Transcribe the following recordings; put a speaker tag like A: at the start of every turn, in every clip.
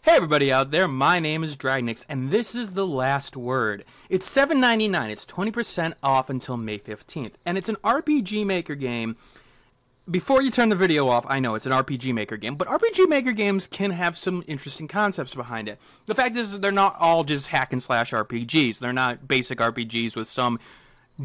A: Hey everybody out there, my name is Dragnix, and this is The Last Word. It's $7.99, it's 20% off until May 15th, and it's an RPG Maker game. Before you turn the video off, I know it's an RPG Maker game, but RPG Maker games can have some interesting concepts behind it. The fact is that they're not all just hack and slash RPGs. They're not basic RPGs with some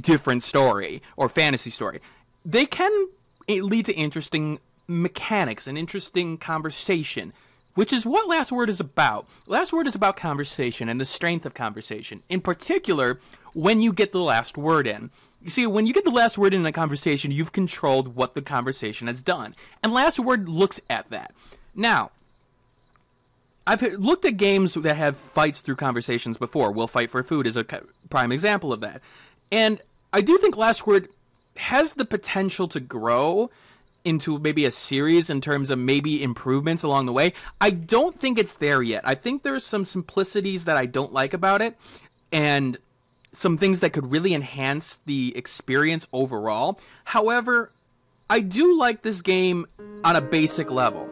A: different story or fantasy story. They can lead to interesting mechanics and interesting conversation, which is what Last Word is about. Last Word is about conversation and the strength of conversation. In particular, when you get the last word in. You see, when you get the last word in a conversation, you've controlled what the conversation has done. And Last Word looks at that. Now, I've looked at games that have fights through conversations before. Will Fight for Food is a prime example of that. And I do think Last Word has the potential to grow into maybe a series in terms of maybe improvements along the way. I don't think it's there yet. I think there's some simplicities that I don't like about it, and some things that could really enhance the experience overall. However, I do like this game on a basic level,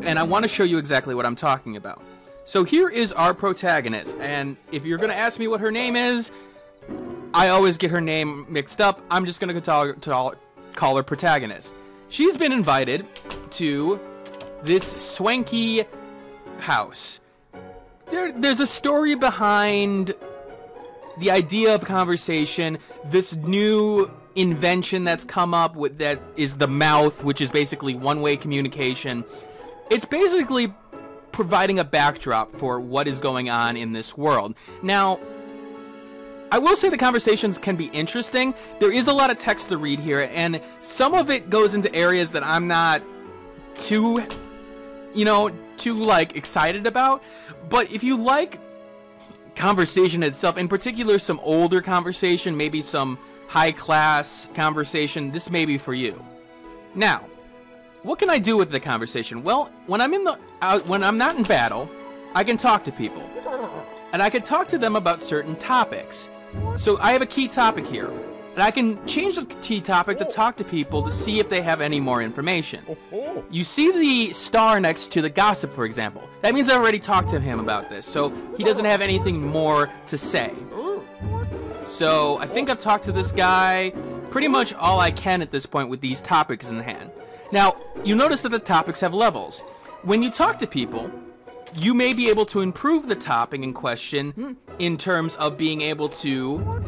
A: and I want to show you exactly what I'm talking about. So here is our protagonist, and if you're going to ask me what her name is, I always get her name mixed up. I'm just going to call her protagonist. She's been invited to this swanky house. There's a story behind the idea of conversation, this new invention that's come up with that is the mouth, which is basically one-way communication. It's basically providing a backdrop for what is going on in this world. Now, I will say the conversations can be interesting. There is a lot of text to read here, and some of it goes into areas that I'm not too excited about. But if you like conversation itself, in particular some older conversation, maybe some high-class conversation, this may be for you. Now, what can I do with the conversation? Well, when I'm not in battle, I can talk to people, and I can talk to them about certain topics. So I have a key topic here, and I can change the key topic to talk to people to see if they have any more information. You see the star next to the gossip, for example. That means I already talked to him about this, so he doesn't have anything more to say. So I think I've talked to this guy pretty much all I can at this point with these topics in hand. Now, you notice that the topics have levels. When you talk to people, you may be able to improve the topic in question in terms of being able to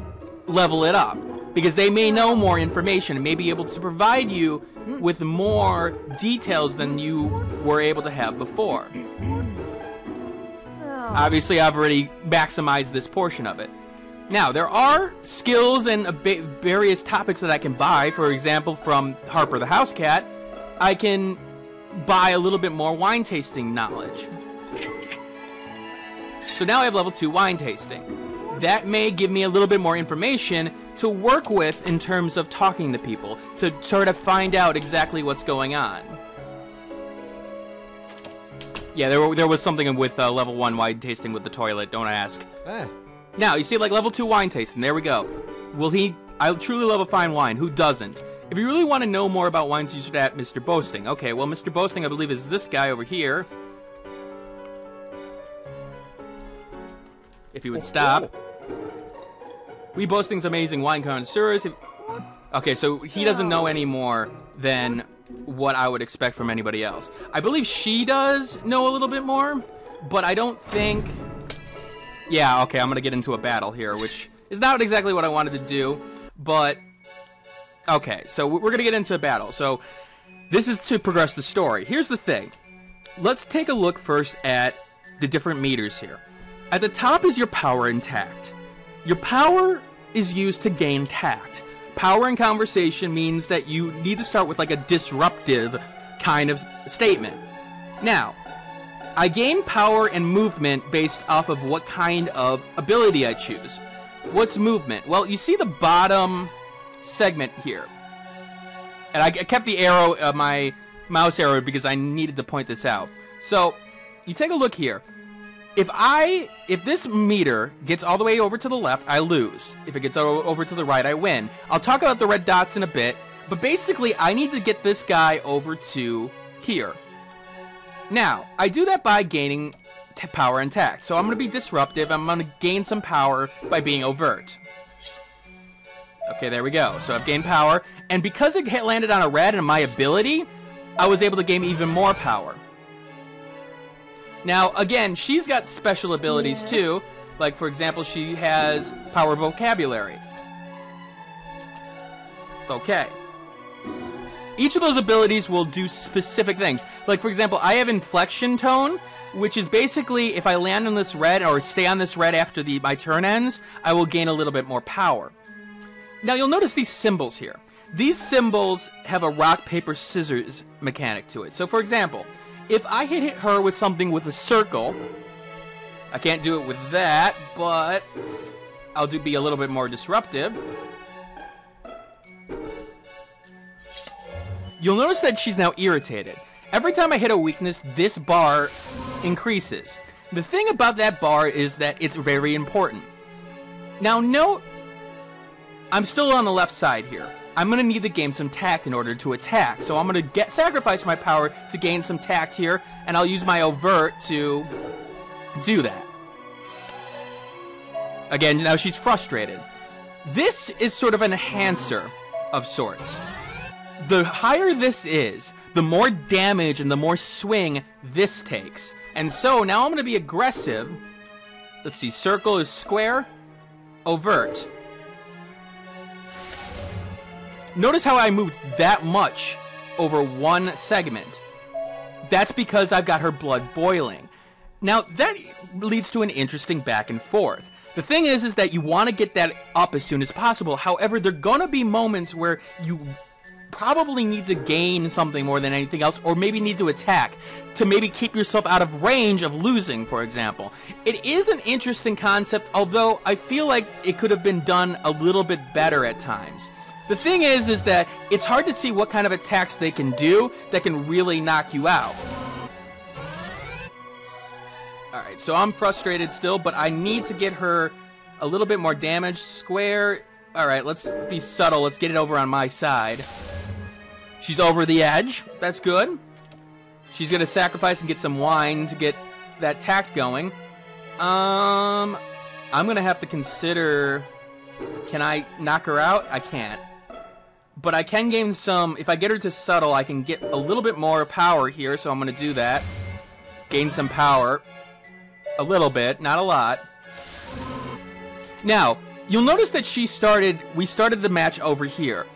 A: level it up, because they may know more information and may be able to provide you with more details than you were able to have before. Obviously, I've already maximized this portion of it. Now, there are skills and various topics that I can buy. For example, from Harper the House Cat, I can buy a little bit more wine tasting knowledge. So now I have level 2 wine tasting. That may give me a little bit more information to work with in terms of talking to people, to sort of find out exactly what's going on. Yeah, there was something with level 1 wine tasting with the toilet, don't ask. Now, you see, like, level 2 wine tasting, there we go. I truly love a fine wine, who doesn't? If you really want to know more about wines, you should ask Mr. Boasting. Okay, well, Mr. Boasting, I believe, is this guy over here. If he would stop. We Boasting's amazing wine connoisseurs. Okay, so he doesn't know any more than what I would expect from anybody else. I believe she does know a little bit more, but I don't think... Yeah, okay, I'm going to get into a battle here, which is not exactly what I wanted to do, but... Okay, so we're going to get into a battle. So this is to progress the story. Here's the thing. Let's take a look first at the different meters here. At the top is your power and tact. Your power is used to gain tact. Power in conversation means that you need to start with like a disruptive kind of statement. Now, I gain power and movement based off of what kind of ability I choose. What's movement? Well, you see the bottom segment here. And I kept the arrow, my mouse arrow, because I needed to point this out. So, you take a look here. If this meter gets all the way over to the left, I lose. If it gets over to the right, I win. I'll talk about the red dots in a bit, but basically I need to get this guy over to here. Now, I do that by gaining power and tact. So I'm going to be disruptive. I'm going to gain some power by being overt. Okay, there we go. So I've gained power, and because it landed on a red and my ability, I was able to gain even more power. Now, again, she's got special abilities too. Like, for example, she has power vocabulary. Okay. Each of those abilities will do specific things. Like, for example, I have inflection tone, which is basically if I land on this red or stay on this red after my turn ends, I will gain a little bit more power. Now, you'll notice these symbols here. These symbols have a rock, paper, scissors mechanic to it. So, for example, if I hit her with something with a circle, I can't do it with that, but I'll be a little bit more disruptive. You'll notice that she's now irritated. Every time I hit a weakness, this bar increases. The thing about that bar is that it's very important. Now note, I'm still on the left side here. I'm going to need to gain some tact in order to attack. So I'm going to sacrifice my power to gain some tact here, and I'll use my overt to do that. Again, now she's frustrated. This is sort of an enhancer of sorts. The higher this is, the more damage and the more swing this takes. And so now I'm going to be aggressive. Let's see, circle is square, overt. Notice how I moved that much over one segment. That's because I've got her blood boiling. Now, that leads to an interesting back and forth. The thing is that you want to get that up as soon as possible. However, there are going to be moments where you probably need to gain something more than anything else, or maybe need to attack to maybe keep yourself out of range of losing, for example. It is an interesting concept, although I feel like it could have been done a little bit better at times. The thing is that it's hard to see what kind of attacks they can do that can really knock you out. Alright, so I'm frustrated still, but I need to get her a little bit more damage. Square. Alright, let's be subtle. Let's get it over on my side. She's over the edge. That's good. She's going to sacrifice and get some wine to get that tact going. I'm going to have to consider... Can I knock her out? I can't. But I can gain some... If I get her to subtle, I can get a little bit more power here, so I'm going to do that. Gain some power. A little bit, not a lot. Now, you'll notice that we started the match over here.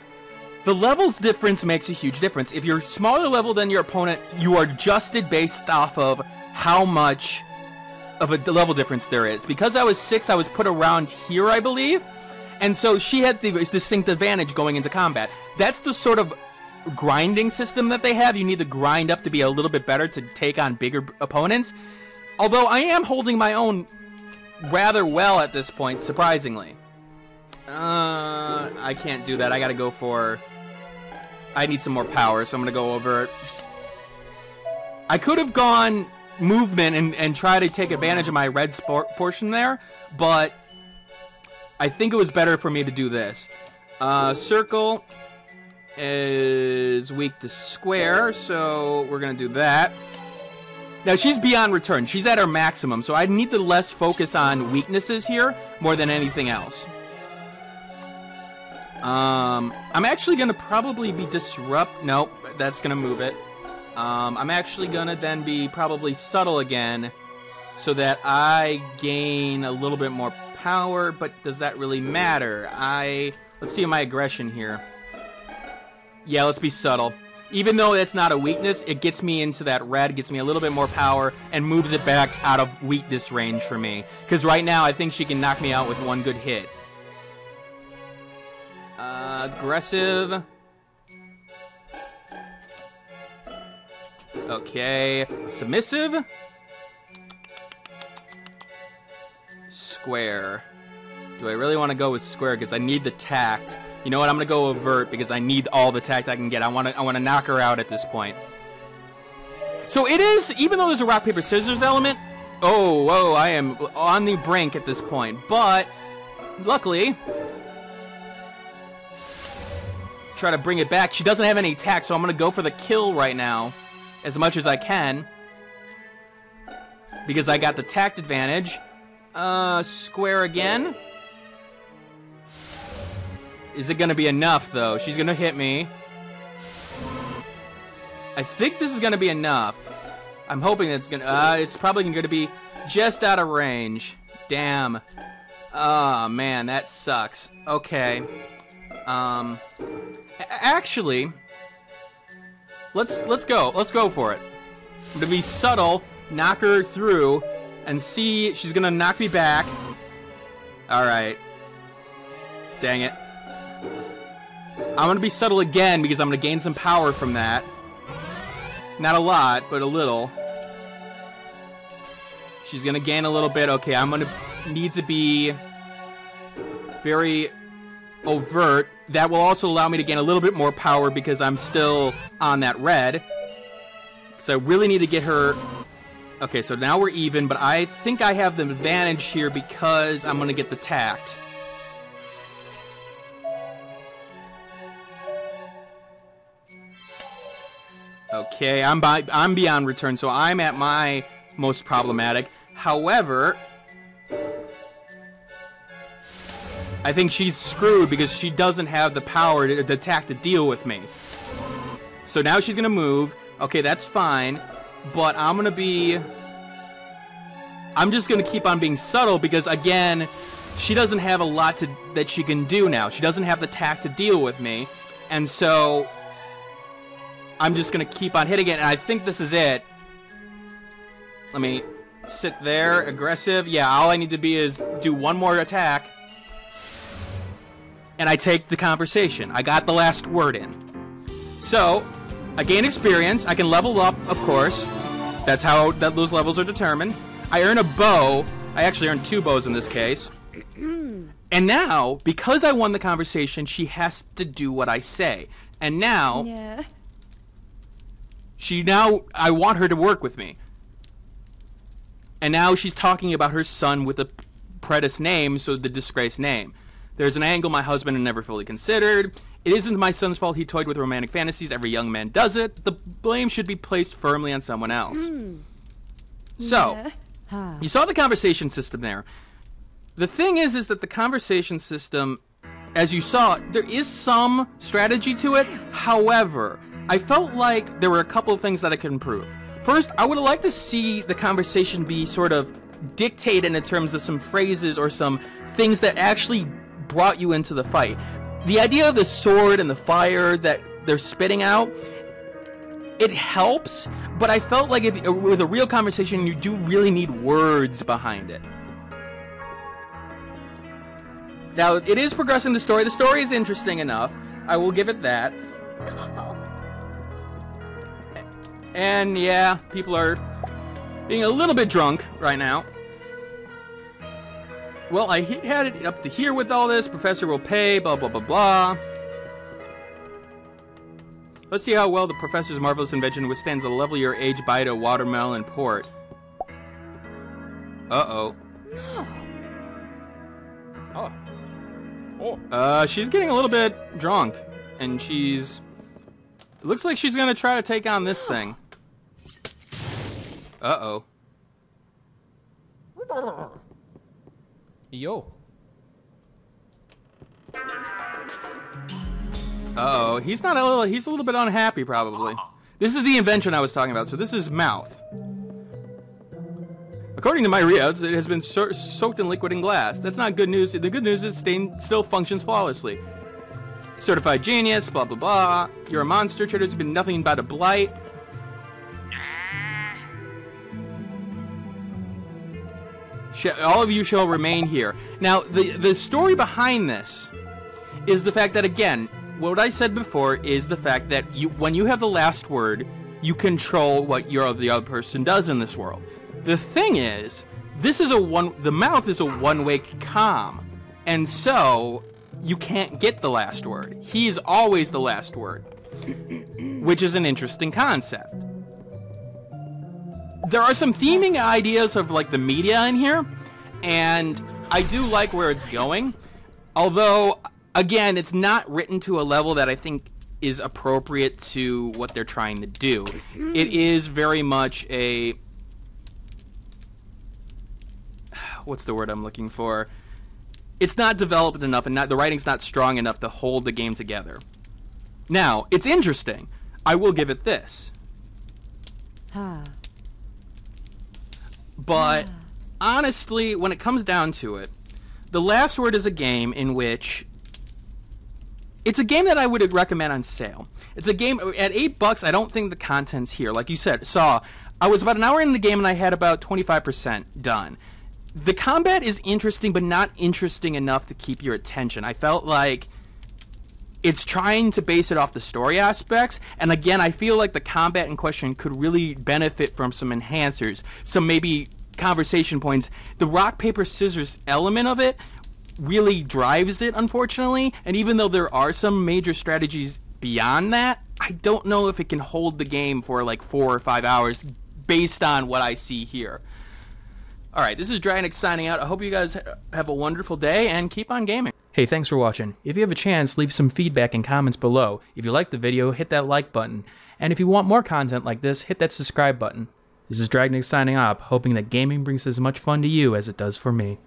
A: The levels difference makes a huge difference. If you're smaller level than your opponent, you are adjusted based off of how much of a level difference there is. Because I was 6, I was put around here, I believe. And so she had the distinct advantage going into combat. That's the sort of grinding system that they have. You need to grind up to be a little bit better to take on bigger opponents. Although I am holding my own rather well at this point, surprisingly. I can't do that. I gotta go for... I need some more power, so I'm gonna go over... I could have gone movement and try to take advantage of my red portion there, but I think it was better for me to do this. Circle is weak to square, so we're gonna do that. Now, she's beyond return. She's at her maximum, so I need to less focus on weaknesses here more than anything else. I'm actually going to probably be disrupt... Nope, that's going to move it. I'm actually going to then be probably subtle again so that I gain a little bit more power, but does that really matter? Let's see my aggression here. Yeah, let's be subtle. Even though that's not a weakness, it gets me into that red, gets me a little bit more power, and moves it back out of weakness range for me. Because right now, I think she can knock me out with one good hit. Aggressive. Okay. Submissive. Square. Do I really want to go with square? Because I need the tact. You know what? I'm going to go overt because I need all the tact I can get. I want to knock her out at this point. So it is, even though there's a rock, paper, scissors element, Oh, whoa, I am on the brink at this point. But, luckily, try to bring it back. She doesn't have any attack, so I'm going to go for the kill right now as much as I can. Because I got the tact advantage. Square again. Is it going to be enough, though? She's going to hit me. I think this is going to be enough. I'm hoping it's going to... it's probably going to be just out of range. Damn. Oh, man, that sucks. Okay. Actually, let's go. Let's go for it. I'm going to be subtle, knock her through, and see... She's going to knock me back. Alright. Dang it. I'm going to be subtle again because I'm going to gain some power from that. Not a lot, but a little. She's going to gain a little bit. Okay, I'm going to need to be very overt. That will also allow me to gain a little bit more power because I'm still on that red. So I really need to get her... Okay, so now we're even, but I think I have the advantage here because I'm going to get the tact. Okay, I'm beyond return, so I'm at my most problematic. However, I think she's screwed because she doesn't have the power to attack to deal with me. So now she's gonna move. Okay, that's fine, but I'm just gonna keep on being subtle because again, she doesn't have a lot that she can do now. She doesn't have the tact to deal with me, and so I'm just going to keep on hitting it, and I think this is it. Let me sit there, aggressive. Yeah, all I need to be is do one more attack. And I take the conversation. I got the last word in. So, I gain experience. I can level up, of course. That's how those levels are determined. I earn a bow. I actually earned 2 bows in this case. And now, because I won the conversation, she has to do what I say. And now...
B: Yeah.
A: I want her to work with me. And now she's talking about her son with a predis name, so the disgraced name. There's an angle my husband had never fully considered. It isn't my son's fault he toyed with romantic fantasies. Every young man does it. The blame should be placed firmly on someone else. So, you saw the conversation system there. The thing is that the conversation system, as you saw, there is some strategy to it. However, I felt like there were a couple of things that I could improve. First, I would have liked to see the conversation be sort of dictated in terms of some phrases or some things that actually brought you into the fight. The idea of the sword and the fire that they're spitting out, it helps, but I felt like with a real conversation, you do really need words behind it. Now, it is progressing the story. The story is interesting enough. I will give it that. And yeah, people are being a little bit drunk right now. Well, I had it up to here with all this. Professor will pay, blah, blah, blah, blah. Let's see how well the professor's marvelous invention withstands a level your age bite of watermelon port. Uh-oh.
C: No. Oh.
A: She's getting a little bit drunk. And she's... It looks like she's gonna try to take on this thing. Uh-oh.
C: Yo.
A: Uh-oh. He's not a little... He's a little bit unhappy, probably. This is the invention I was talking about. So this is mouth. According to my readouts, it has been soaked in liquid and glass. That's not good news. The good news is it still functions flawlessly. Certified genius, blah, blah, blah. You're a monster. Trader's been nothing but a blight. All of you shall remain here. Now, the story behind this is the fact that, again, what I said before is the fact that when you have the last word, you control what the other person does in this world. The thing is, the mouth is a one-way comm, and so you can't get the last word. He is always the last word, which is an interesting concept. There are some theming ideas of like the media in here, and I do like where it's going. Although, again, it's not written to a level that I think is appropriate to what they're trying to do. It is very much a... What's the word I'm looking for? It's not developed enough, and the writing's not strong enough to hold the game together. Now, it's interesting. I will give it this. But honestly, when it comes down to it, The Last Word is a game in which... It's a game that I would recommend on sale. It's a game at $8. I don't think the content's here. Like you said, I was about an hour in the game and I had about 25% done. The combat is interesting, but not interesting enough to keep your attention. I felt like it's trying to base it off the story aspects, and again, I feel like the combat in question could really benefit from some enhancers, some maybe conversation points. The rock, paper, scissors element of it really drives it, unfortunately, and even though there are some major strategies beyond that, I don't know if it can hold the game for like 4 or 5 hours based on what I see here. Alright, this is Dragnix signing out. I hope you guys have a wonderful day and keep on gaming. Hey, thanks for watching. If you have a chance, leave some feedback and comments below. If you liked the video, hit that like button. And if you want more content like this, hit that subscribe button. This is Dragnix signing off, hoping that gaming brings as much fun to you as it does for me.